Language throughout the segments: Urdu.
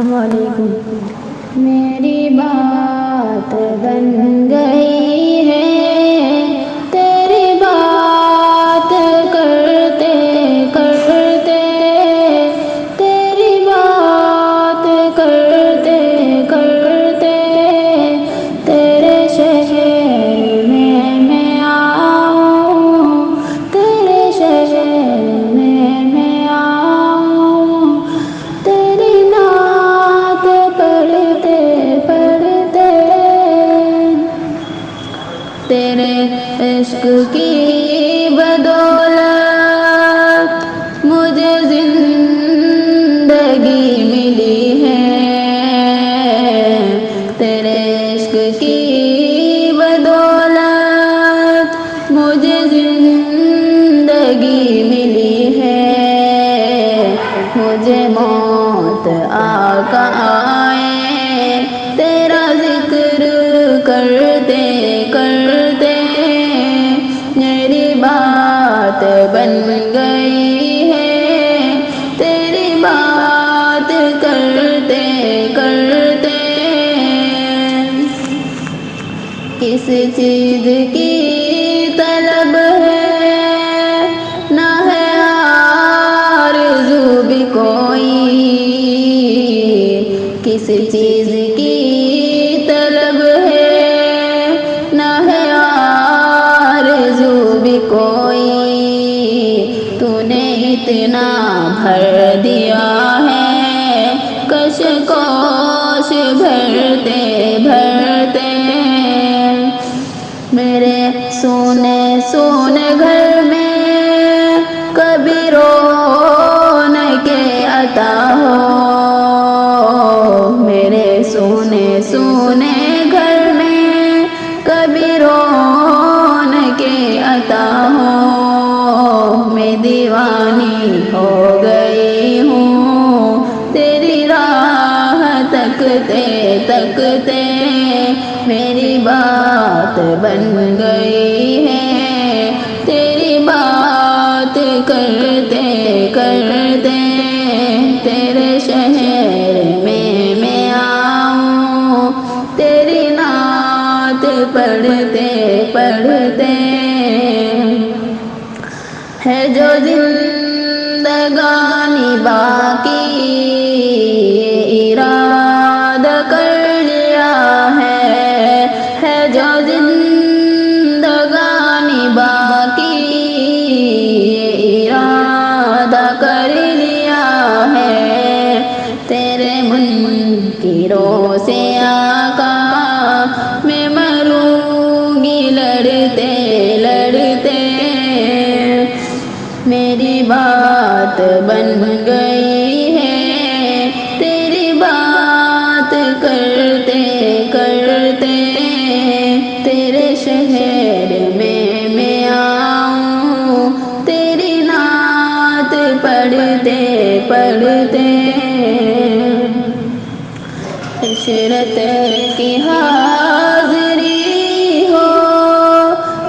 السلام علیکم۔ میری بات بن گئی ہے، تیری بات کرتے کرتے، تیری بات کرتے کرتے، تیرے شہر میں آؤں، تیرے شہر میں آؤں، تیری نعت پڑھتے پڑھتے، تیرے عشق کی بدولت مجھے زندگی ملی ہے، تیرے عشق کی بدولت مجھے زندگی ملی ہے، مجھے موت آقا آئے تیرا ذکر کرتے کرتے، میری بات بن گئی ہے، تیری بات کرتے کرتے، کس چیز کی طلب ہے نہ ہے آرزو بھی کوئی، کس چیز کی طلب ہے نہ ہے آرزو بھی کوئی، تو نے اتنا بھر دیا ہے کشکوش بھرتے بھرتے، میرے سونے سونے گھر میں کبھی رونق عطا ہو، میرے سونے سونے گھر میں کبھی رونق عطا ہو، میں دیوانی ہو گئی ہوں تیری راہ تکتے تکتے، میری بات بن گئی ہے، تیری بات کرتے کرتے، تیرے شہر میں آؤں، تیری نعت پڑھتے پڑھتے، ہے جو زندگانی باقی ارادہ کر لیا ہے جو زندگانی باقی ارادہ کر لیا ہے، تیرے منکروں سے آقا میں مروں گی لڑتے لڑتے، میری بات بن گئی ہے، تیری بات کرتے کرتے، تیرے شہر میں آؤں، تیری نعت پڑھتے پڑھتے، عشرت کی حاضری ہو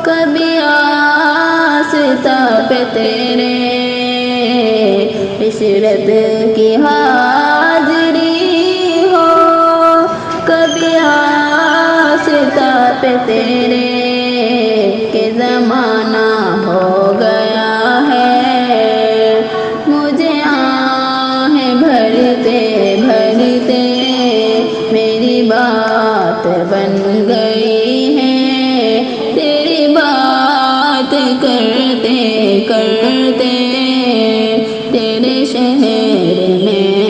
کبھی آستہ پہ تیرے، عشرت کی حاضری ہو کبھی آستہ پہ تیرے، کہ زمانہ ہو گیا ہے مجھے آہیں بھرتے بھرتے، میری بات بن گئی ہے، تیری بات کرتے کرتے، تیرے شہر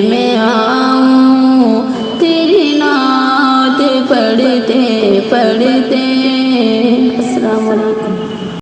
میں آؤں، تیری نعت پڑھتے پڑھتے، السلام علیکم۔